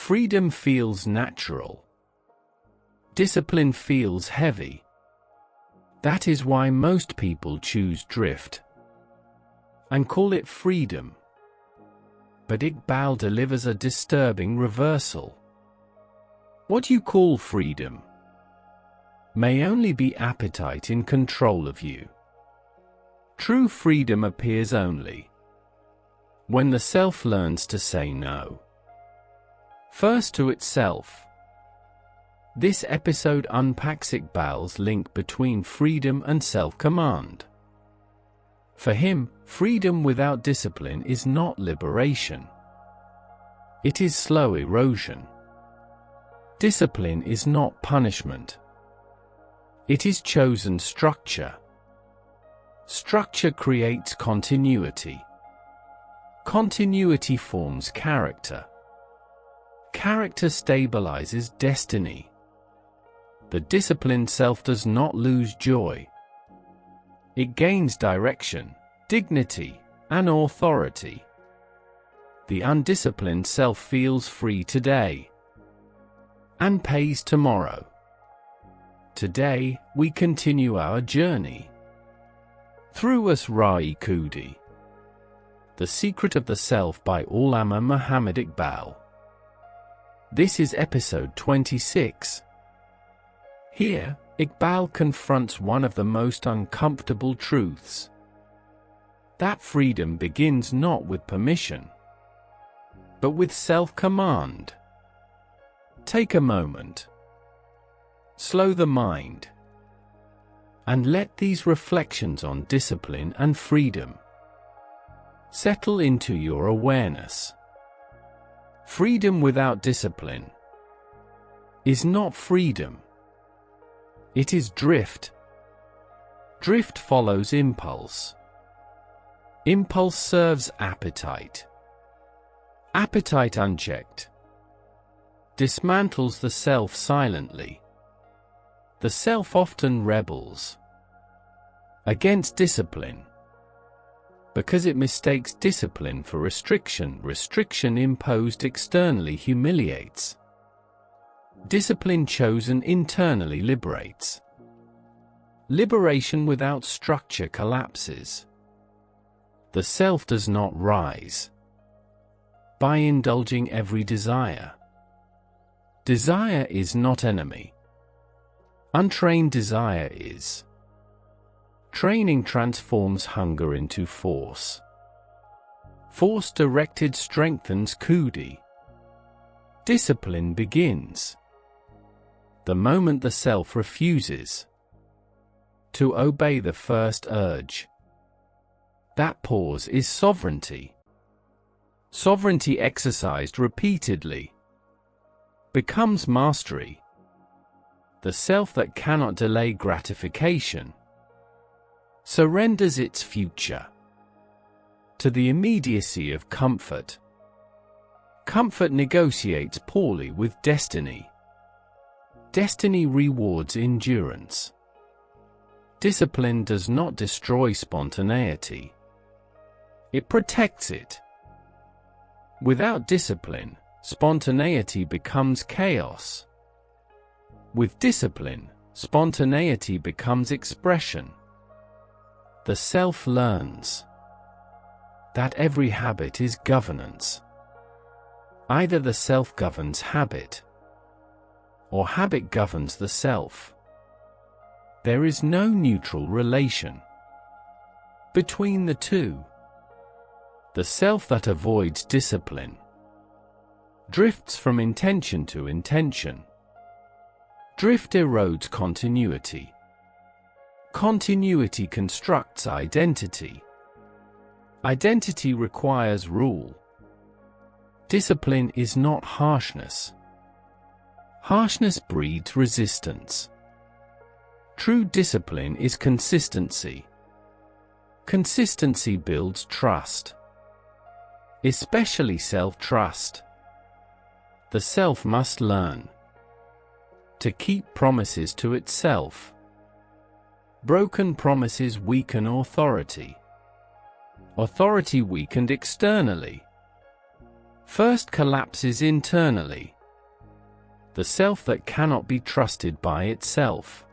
Freedom feels natural. Discipline feels heavy. That is why most people choose drift and call it freedom. But Iqbal delivers a disturbing reversal. What you call freedom may only be appetite in control of you. True freedom appears only when the self learns to say no. First to itself. This episode unpacks Iqbal's link between freedom and self-command. For him, freedom without discipline is not liberation. It is slow erosion. Discipline is not punishment. It is chosen structure. Structure creates continuity. Continuity forms character. Character stabilizes destiny. The disciplined self does not lose joy. It gains direction, dignity, and authority. The undisciplined self feels free today and pays tomorrow. Today, we continue our journey through Asrar Khudi, The Secret of the Self by Allama Iqbal. This is episode 26. Here, Iqbal confronts one of the most uncomfortable truths. That freedom begins not with permission, but with self-command. Take a moment. Slow the mind. And let these reflections on discipline and freedom settle into your awareness. Freedom without discipline is not freedom. It is drift. Drift follows impulse. Impulse serves appetite. Appetite unchecked dismantles the self silently. The self often rebels against discipline because it mistakes discipline for restriction. Restriction imposed externally humiliates. Discipline chosen internally liberates. Liberation without structure collapses. The self does not rise by indulging every desire. Desire is not enemy. Untrained desire is. Training transforms hunger into force. Force directed strengthens Khudi. Discipline begins the moment the self refuses to obey the first urge. That pause is sovereignty. Sovereignty exercised repeatedly becomes mastery. The self that cannot delay gratification surrenders its future to the immediacy of comfort. Comfort negotiates poorly with destiny. Destiny rewards endurance. Discipline does not destroy spontaneity. It protects it. Without discipline, spontaneity becomes chaos. With discipline, spontaneity becomes expression. The self learns that every habit is governance. Either the self governs habit, or habit governs the self. There is no neutral relation between the two. The self that avoids discipline drifts from intention to intention. Drift erodes continuity. Continuity constructs identity. Identity requires rule. Discipline is not harshness. Harshness breeds resistance. True discipline is consistency. Consistency builds trust, especially self-trust. The self must learn to keep promises to itself. Broken promises weaken authority. Authority weakened externally first collapses internally. The self that cannot be trusted by itself,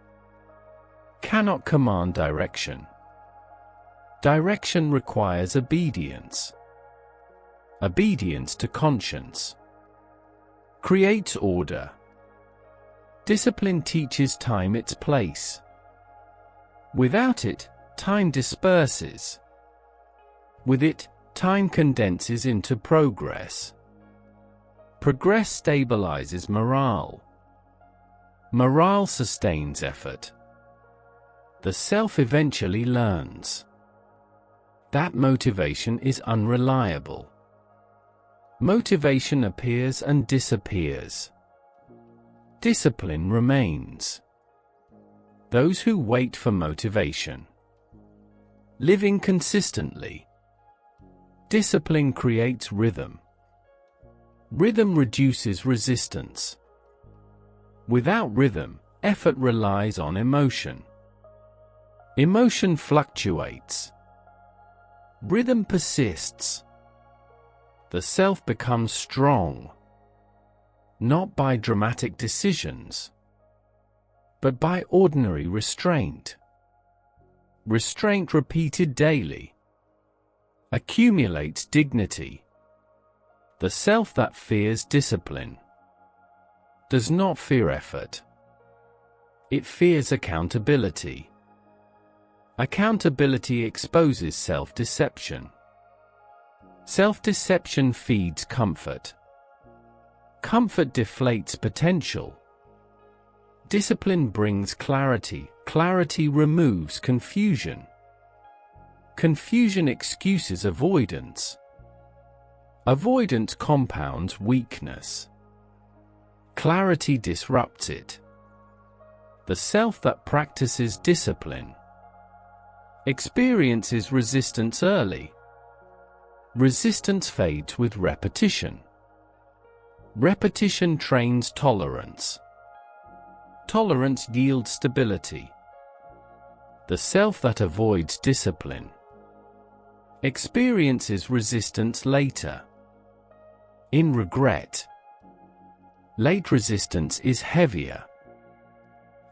cannot command direction. Direction requires obedience. Obedience to conscience creates order. Discipline teaches time its place. Without it, time disperses. With it, time condenses into progress. Progress stabilizes morale. Morale sustains effort. The self eventually learns that motivation is unreliable. Motivation appears and disappears. Discipline remains. Those who wait for motivation. Living consistently. Discipline creates rhythm. Rhythm reduces resistance. Without rhythm, effort relies on emotion. Emotion fluctuates. Rhythm persists. The self becomes strong, not by dramatic decisions, but by ordinary restraint. Restraint repeated daily accumulates dignity. The self that fears discipline does not fear effort. It fears accountability. Accountability exposes self-deception. Self-deception feeds comfort. Comfort deflates potential. Discipline brings clarity. Clarity removes confusion. Confusion excuses avoidance. Avoidance compounds weakness. Clarity disrupts it. The self that practices discipline experiences resistance early. Resistance fades with repetition. Repetition trains tolerance. Tolerance yields stability. The self that avoids discipline experiences resistance later. In regret. Late resistance is heavier.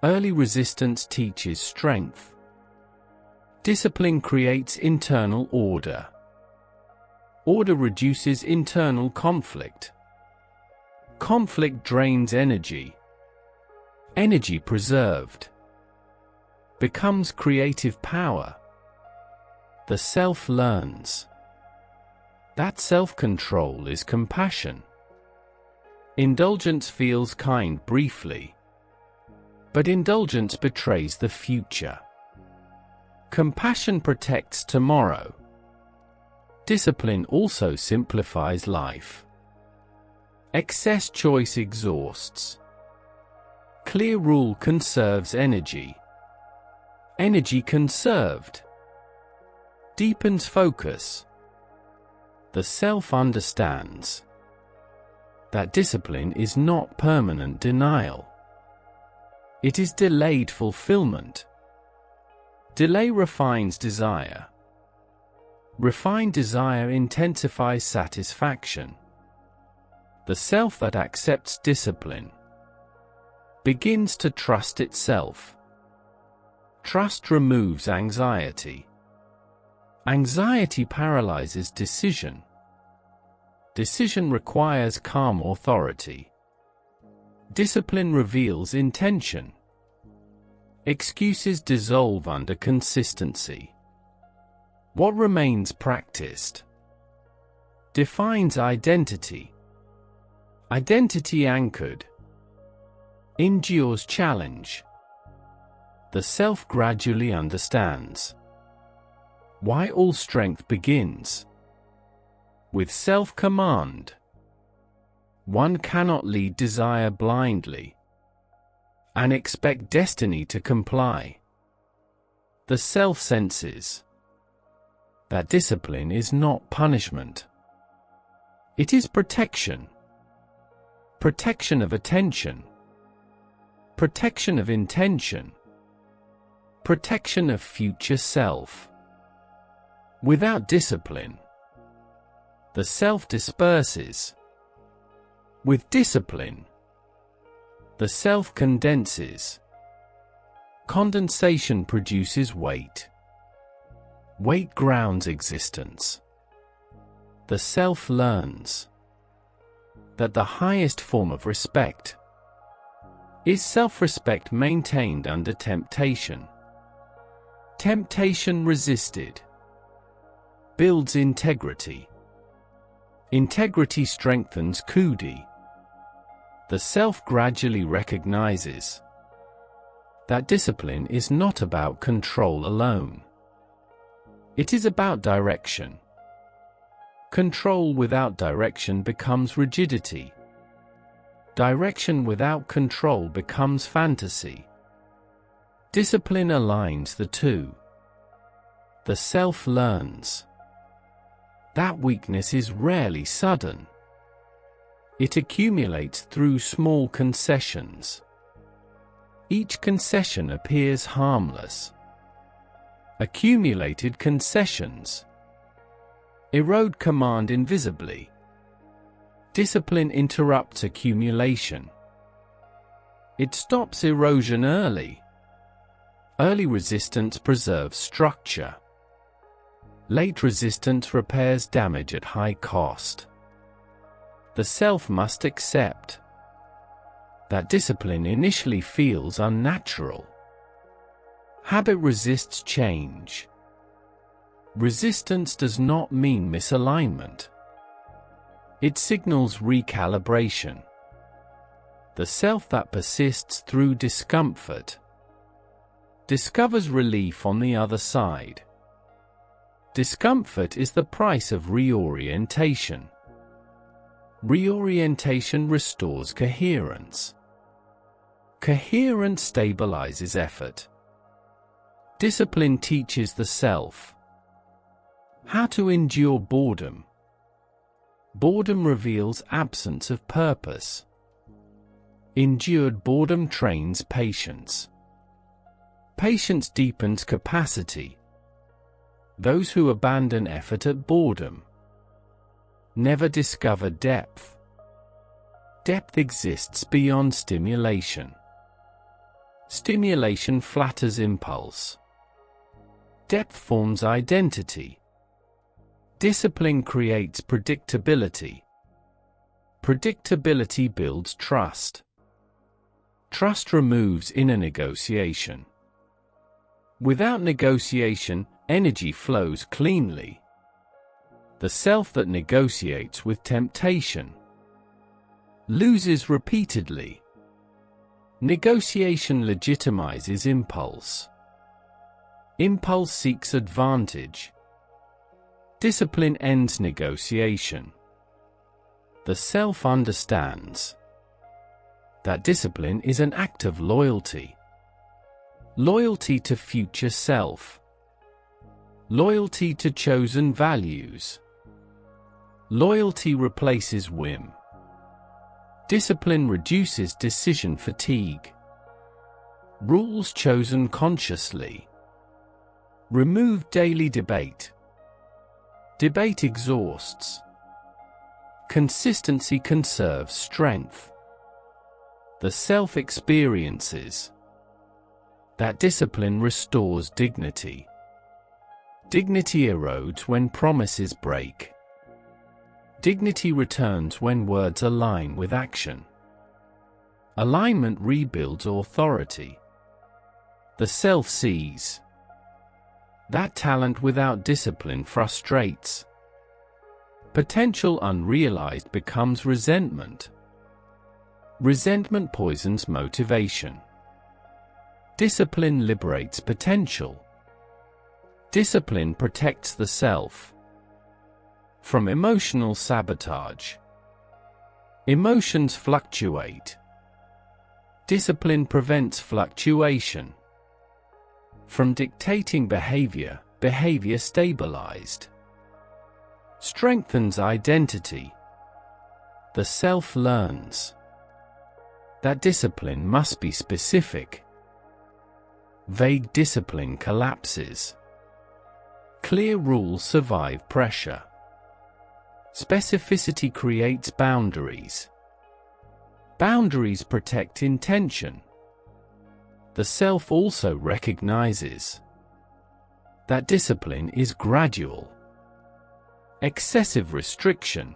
Early resistance teaches strength. Discipline creates internal order. Order reduces internal conflict. Conflict drains energy. Energy preserved becomes creative power. The self learns that self-control is compassion. Indulgence feels kind briefly, but indulgence betrays the future. Compassion protects tomorrow. Discipline also simplifies life. Excess choice exhausts. Clear rule conserves energy. Energy conserved deepens focus. The self understands that discipline is not permanent denial. It is delayed fulfillment. Delay refines desire. Refined desire intensifies satisfaction. The self that accepts discipline begins to trust itself. Trust removes anxiety. Anxiety paralyzes decision. Decision requires calm authority. Discipline reveals intention. Excuses dissolve under consistency. What remains practiced defines identity. Identity anchored endures challenge. The self gradually understands why all strength begins with self-command. One cannot lead desire blindly and expect destiny to comply. The self senses that discipline is not punishment. It is protection. Protection of attention. Protection of intention. Protection of future self. Without discipline, The self disperses. With discipline, the self condenses. Condensation produces weight. Weight grounds existence. The self learns that the highest form of respect is self-respect maintained under temptation. Temptation resisted builds integrity. Integrity strengthens Khudi. The self gradually recognizes that discipline is not about control alone. It is about direction. Control without direction becomes rigidity. Direction without control becomes fantasy. Discipline aligns the two. The self learns that weakness is rarely sudden. It accumulates through small concessions. Each concession appears harmless. Accumulated concessions erode command invisibly. Discipline interrupts accumulation. It stops erosion early. Early resistance preserves structure. Late resistance repairs damage at high cost. The self must accept that discipline initially feels unnatural. Habit resists change. Resistance does not mean misalignment. It signals recalibration. The self that persists through discomfort discovers relief on the other side. Discomfort is the price of reorientation. Reorientation restores coherence. Coherence stabilizes effort. Discipline teaches the self how to endure boredom. Boredom reveals absence of purpose. Endured boredom trains patience. Patience deepens capacity. Those who abandon effort at boredom never discover depth. Depth exists beyond stimulation. Stimulation flatters impulse. Depth forms identity. Discipline creates predictability. Predictability builds trust. Trust removes inner negotiation. Without negotiation, energy flows cleanly. The self that negotiates with temptation loses repeatedly. Negotiation legitimizes impulse. Impulse seeks advantage. Discipline ends negotiation. The self understands that discipline is an act of loyalty. Loyalty to future self. Loyalty to chosen values. Loyalty replaces whim. Discipline reduces decision fatigue. Rules chosen consciously remove daily debate. Debate exhausts. Consistency conserves strength. The self experiences that discipline restores dignity. Dignity erodes when promises break. Dignity returns when words align with action. Alignment rebuilds authority. The self sees that talent without discipline frustrates. Potential unrealized becomes resentment. Resentment poisons motivation. Discipline liberates potential. Discipline protects the self from emotional sabotage. Emotions fluctuate. Discipline prevents fluctuation. From dictating behavior, behavior stabilized. Strengthens identity. The self learns that discipline must be specific. Vague discipline collapses. Clear rules survive pressure. Specificity creates boundaries. Boundaries protect intention. The self also recognizes that discipline is gradual. Excessive restriction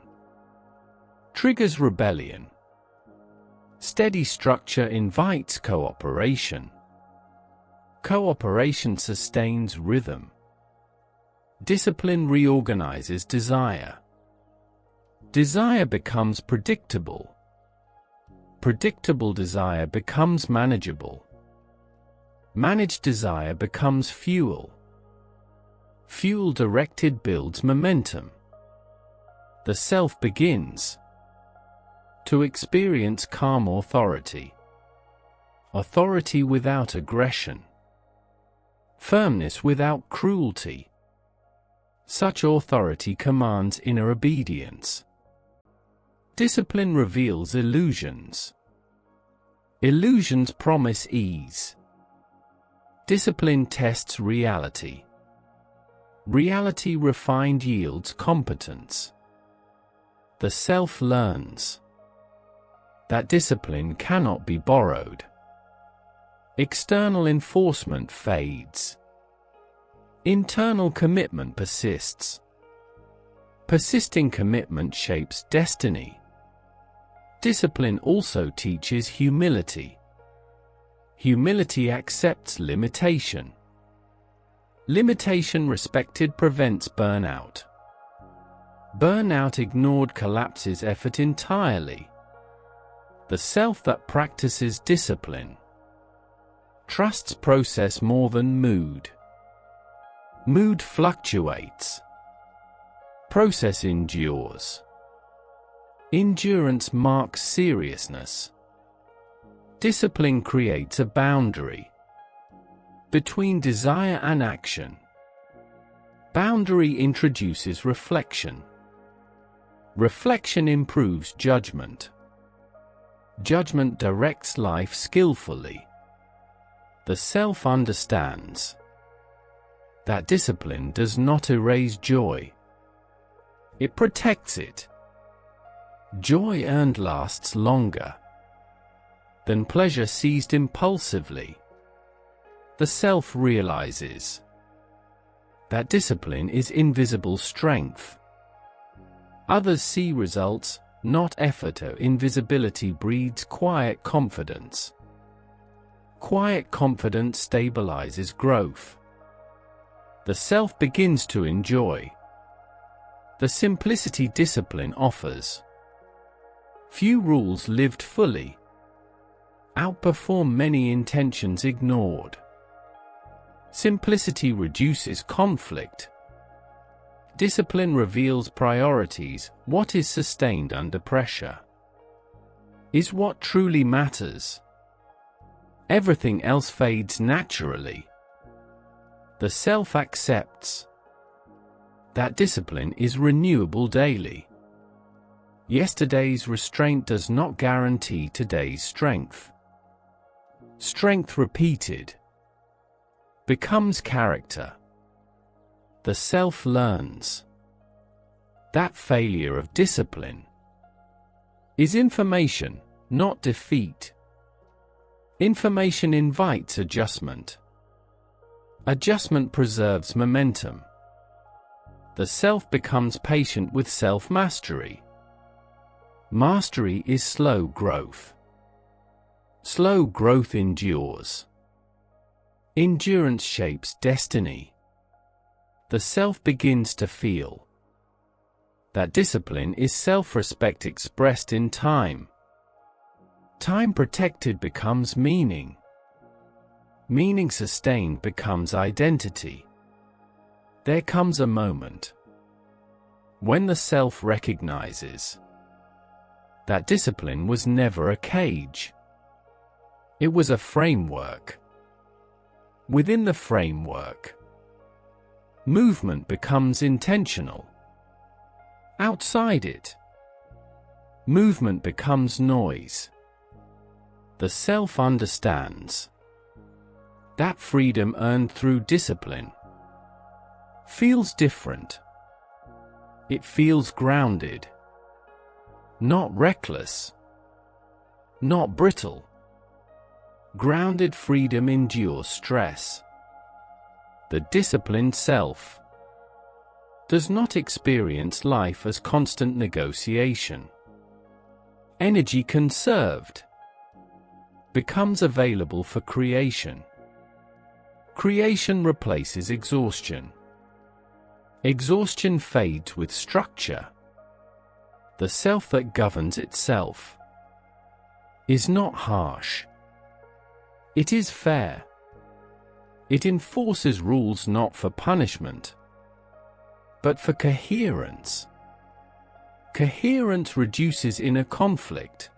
triggers rebellion. Steady structure invites cooperation. Cooperation sustains rhythm. Discipline reorganizes desire. Desire becomes predictable. Predictable desire becomes manageable. Managed desire becomes fuel. Fuel-directed builds momentum. The self begins to experience calm authority. Authority without aggression. Firmness without cruelty. Such authority commands inner obedience. Discipline reveals illusions. Illusions promise ease. Discipline tests reality. Reality refined yields competence. The self learns that discipline cannot be borrowed. External enforcement fades. Internal commitment persists. Persisting commitment shapes destiny. Discipline also teaches humility. Humility accepts limitation. Limitation respected prevents burnout. Burnout ignored collapses effort entirely. The self that practices discipline trusts process more than mood. Mood fluctuates. Process endures. Endurance marks seriousness. Discipline creates a boundary between desire and action. Boundary introduces reflection. Reflection improves judgment. Judgment directs life skillfully. The self understands that discipline does not erase joy. It protects it. Joy earned lasts longer than pleasure seized impulsively. The self realizes that discipline is invisible strength. Others see results, not effort. Invisibility breeds quiet confidence. Quiet confidence stabilizes growth. The self begins to enjoy the simplicity discipline offers. Few rules lived fully outperform many intentions ignored. Simplicity reduces conflict. Discipline reveals priorities. What is sustained under pressure is what truly matters. Everything else fades naturally. The self accepts that discipline is renewable daily. Yesterday's restraint does not guarantee today's strength. Strength repeated becomes character. The self learns that failure of discipline is information, not defeat. Information invites adjustment. Adjustment preserves momentum. The self becomes patient with self-mastery. Mastery is slow growth. Slow growth endures. Endurance shapes destiny. The self begins to feel that discipline is self-respect expressed in time. Time protected becomes meaning. Meaning sustained becomes identity. There comes a moment when the self recognizes that discipline was never a cage. It was a framework. Within the framework, movement becomes intentional. Outside it, movement becomes noise. The self understands that freedom earned through discipline feels different It feels grounded. Not reckless. Not brittle. Grounded freedom endures stress. The disciplined self does not experience life as constant negotiation. Energy conserved becomes available for creation. Creation replaces exhaustion. Exhaustion fades with structure. The self that governs itself is not harsh. It is fair. It enforces rules not for punishment, but for coherence. Coherence reduces inner conflict.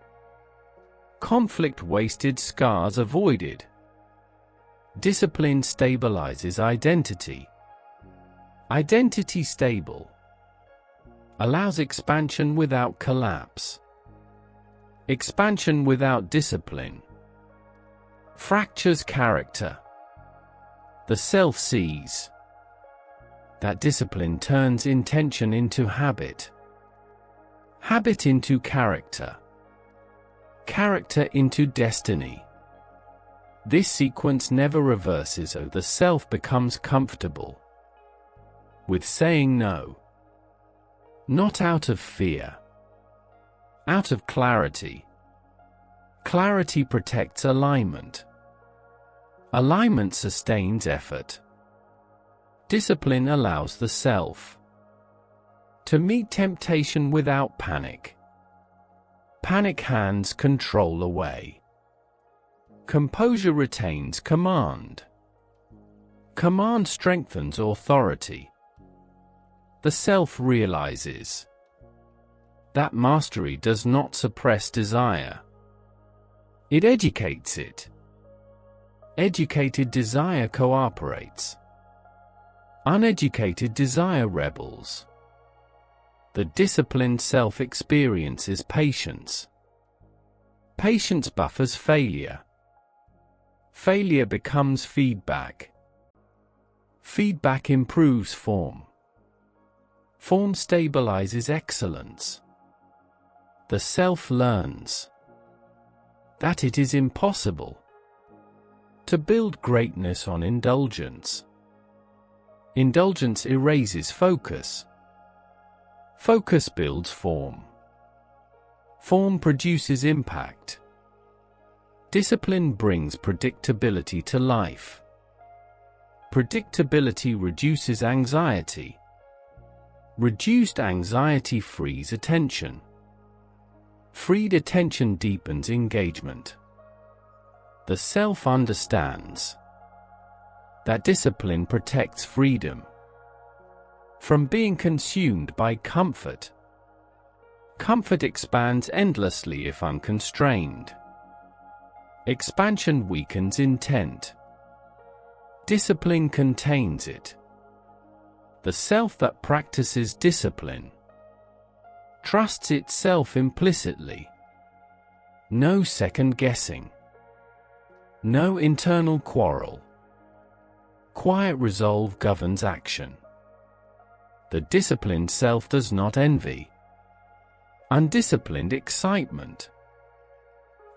Conflict wasted, scars avoided. Discipline stabilizes identity. Identity stable allows expansion without collapse. Expansion without discipline fractures character. The self sees that discipline turns intention into habit. Habit into character. Character into destiny. This sequence never reverses, so the self becomes comfortable with saying no. Not out of fear. Out of clarity. Clarity protects alignment. Alignment sustains effort. Discipline allows the self to meet temptation without panic. Panic hands control away. Composure retains command. Command strengthens authority. The self realizes that mastery does not suppress desire. It educates it. Educated desire cooperates. Uneducated desire rebels. The disciplined self experiences patience. Patience buffers failure. Failure becomes feedback. Feedback improves form. Form stabilizes excellence. The self learns that it is impossible to build greatness on indulgence. Indulgence erases focus. Focus builds form. Form produces impact. Discipline brings predictability to life. Predictability reduces anxiety. Reduced anxiety frees attention. Freed attention deepens engagement. The self understands that discipline protects freedom from being consumed by comfort. Comfort expands endlessly if unconstrained. Expansion weakens intent. Discipline contains it. The self that practices discipline trusts itself implicitly. No second guessing. No internal quarrel. Quiet resolve governs action. The disciplined self does not envy undisciplined excitement.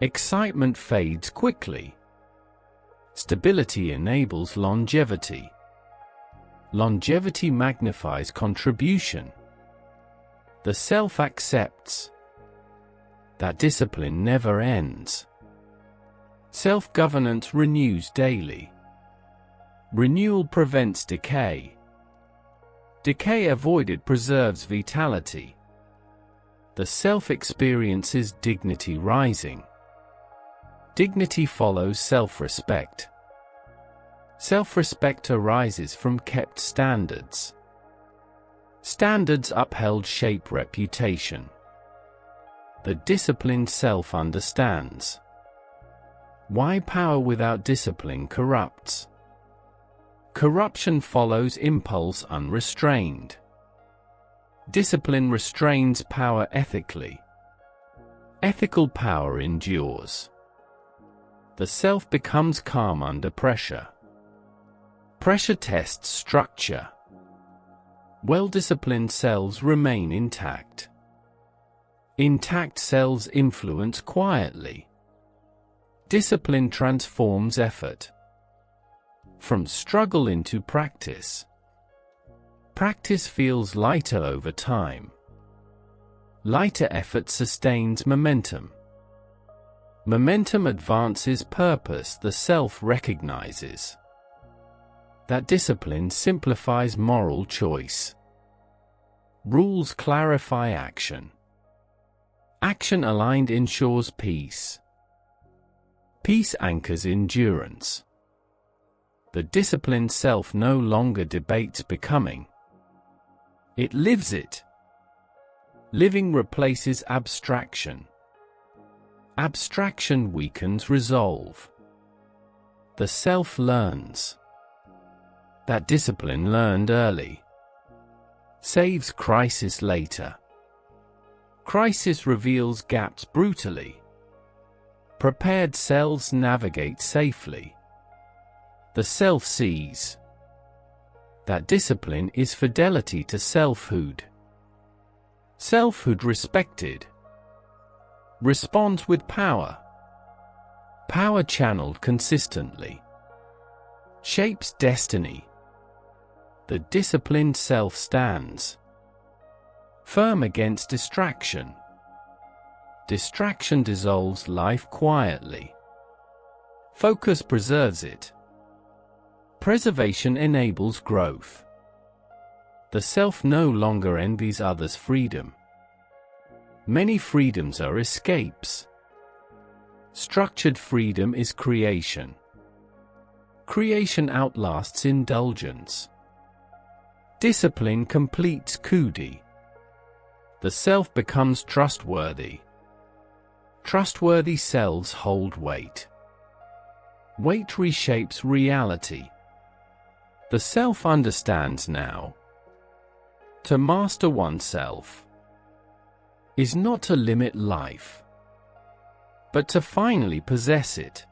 Excitement fades quickly. Stability enables longevity. Longevity magnifies contribution. The self accepts that discipline never ends. Self-governance renews daily. Renewal prevents decay. Decay avoided preserves vitality. The self experiences dignity rising. Dignity follows self-respect. Self-respect arises from kept standards. Standards upheld shape reputation. The disciplined self understands why power without discipline corrupts. Corruption follows impulse unrestrained. Discipline restrains power ethically. Ethical power endures. The self becomes calm under pressure. Pressure tests structure. Well-disciplined cells remain intact. Intact cells influence quietly. Discipline transforms effort from struggle into practice. Practice feels lighter over time. Lighter effort sustains momentum. Momentum advances purpose. The self recognizes that discipline simplifies moral choice. Rules clarify action. Action aligned ensures peace. Peace anchors endurance. The disciplined self no longer debates becoming. It lives it. Living replaces abstraction. Abstraction weakens resolve. The self learns that discipline learned early saves crisis later. Crisis reveals gaps brutally. Prepared cells navigate safely. The self sees that discipline is fidelity to selfhood. Selfhood respected responds with power. Power channeled consistently shapes destiny. The disciplined self stands firm against distraction. Distraction dissolves life quietly. Focus preserves it. Preservation enables growth. The self no longer envies others' freedom. Many freedoms are escapes. Structured freedom is creation. Creation outlasts indulgence. Discipline completes Khudi. The self becomes trustworthy. Trustworthy selves hold weight. Weight reshapes reality. The self understands now. To master oneself is not to limit life, but to finally possess it.